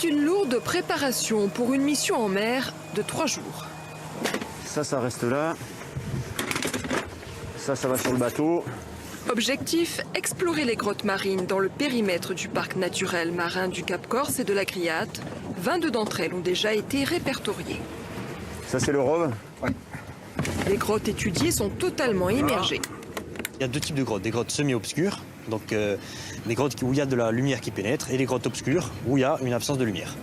C'est une lourde préparation pour une mission en mer de 3 jours. Ça reste là. Ça va sur le bateau. Objectif, explorer les grottes marines dans le périmètre du parc naturel marin du Cap Corse et de la Griate. 22 d'entre elles ont déjà été répertoriées. Ça, c'est le rove. Oui. Les grottes étudiées sont totalement immergées. Il y a deux types de grottes, des grottes semi-obscures, donc des grottes où il y a de la lumière qui pénètre, et des grottes obscures où il y a une absence de lumière.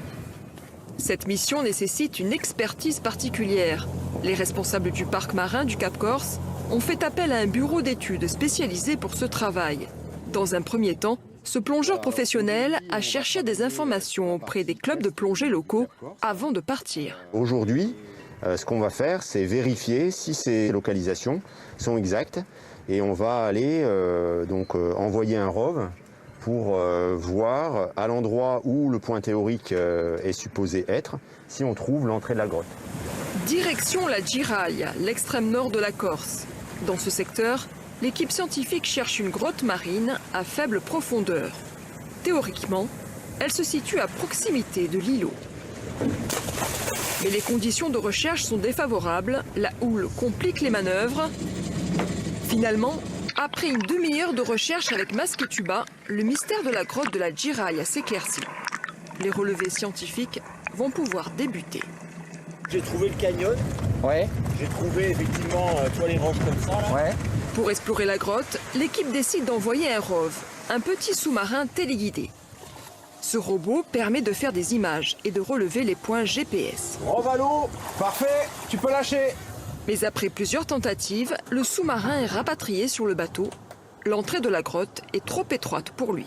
Cette mission nécessite une expertise particulière. Les responsables du parc marin du Cap Corse ont fait appel à un bureau d'études spécialisé pour ce travail. Dans un premier temps, ce plongeur professionnel a cherché des informations auprès des clubs de plongée locaux avant de partir. Aujourd'hui, ce qu'on va faire, c'est vérifier si ces localisations sont exactes et on va aller envoyer un ROV pour voir à l'endroit où le point théorique est supposé être, si on trouve l'entrée de la grotte. Direction la Giraille, l'extrême nord de la Corse. Dans ce secteur, l'équipe scientifique cherche une grotte marine à faible profondeur. Théoriquement, elle se situe à proximité de l'îlot. Mais les conditions de recherche sont défavorables, la houle complique les manœuvres. Finalement, après une demi-heure de recherche avec masque et tuba, le mystère de la grotte de la Giraille s'éclaircit. Les relevés scientifiques vont pouvoir débuter. J'ai trouvé le canyon. Ouais. J'ai trouvé effectivement les roches comme ça. Là. Ouais. Pour explorer la grotte, l'équipe décide d'envoyer un ROV, un petit sous-marin téléguidé. Ce robot permet de faire des images et de relever les points GPS. ROV à l'eau. Parfait, tu peux lâcher. Mais après plusieurs tentatives, le sous-marin est rapatrié sur le bateau. L'entrée de la grotte est trop étroite pour lui.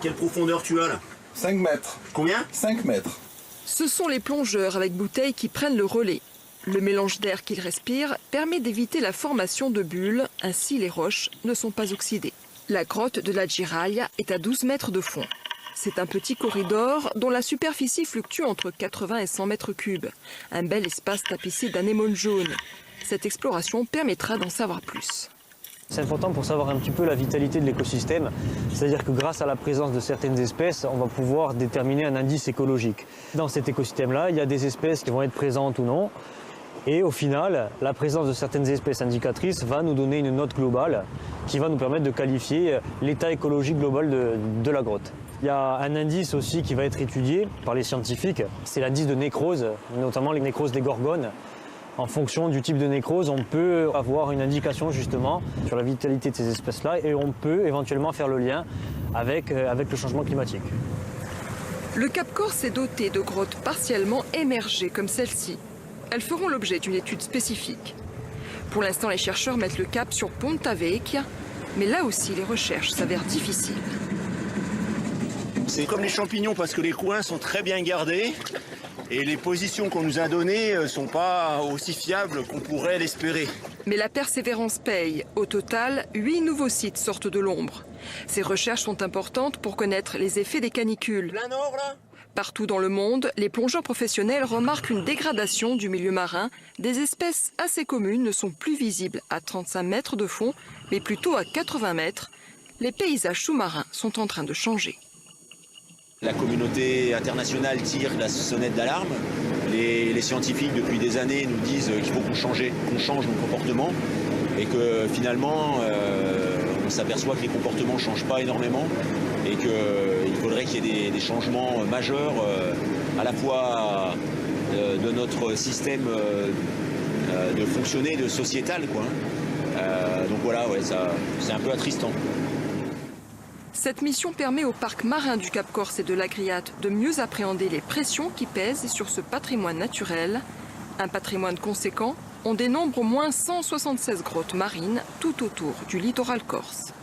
Quelle profondeur tu as là? 5 mètres. Combien? 5 mètres. Ce sont les plongeurs avec bouteilles qui prennent le relais. Le mélange d'air qu'ils respirent permet d'éviter la formation de bulles, ainsi les roches ne sont pas oxydées. La grotte de la Giraille est à 12 mètres de fond. C'est un petit corridor dont la superficie fluctue entre 80 et 100 mètres cubes. Un bel espace tapissé d'anémones jaunes. Cette exploration permettra d'en savoir plus. C'est important pour savoir un petit peu la vitalité de l'écosystème, c'est-à-dire que grâce à la présence de certaines espèces, on va pouvoir déterminer un indice écologique. Dans cet écosystème-là, il y a des espèces qui vont être présentes ou non, et au final, la présence de certaines espèces indicatrices va nous donner une note globale qui va nous permettre de qualifier l'état écologique global de la grotte. Il y a un indice aussi qui va être étudié par les scientifiques, c'est l'indice de nécrose, notamment les nécroses des gorgones. En fonction du type de nécrose, on peut avoir une indication justement sur la vitalité de ces espèces-là et on peut éventuellement faire le lien avec le changement climatique. Le Cap Corse est doté de grottes partiellement émergées comme celle-ci. Elles feront l'objet d'une étude spécifique. Pour l'instant, les chercheurs mettent le cap sur Ponta Vecchia, mais là aussi les recherches s'avèrent difficiles. C'est comme les champignons parce que les coins sont très bien gardés. Et les positions qu'on nous a données ne sont pas aussi fiables qu'on pourrait l'espérer. Mais la persévérance paye. Au total, 8 nouveaux sites sortent de l'ombre. Ces recherches sont importantes pour connaître les effets des canicules. Plein nord, là ? Partout dans le monde, les plongeurs professionnels remarquent une dégradation du milieu marin. Des espèces assez communes ne sont plus visibles à 35 mètres de fond, mais plutôt à 80 mètres. Les paysages sous-marins sont en train de changer. La communauté internationale tire la sonnette d'alarme. Les scientifiques, depuis des années, nous disent qu'il faut qu'on change nos comportements et que finalement, on s'aperçoit que les comportements ne changent pas énormément et qu'il faudrait qu'il y ait des changements majeurs à la fois de notre système de fonctionner, de sociétal, quoi. Donc voilà, ouais, c'est un peu attristant. Cette mission permet au parc marin du Cap Corse et de la Griate de mieux appréhender les pressions qui pèsent sur ce patrimoine naturel. Un patrimoine conséquent, on dénombre au moins 176 grottes marines tout autour du littoral corse.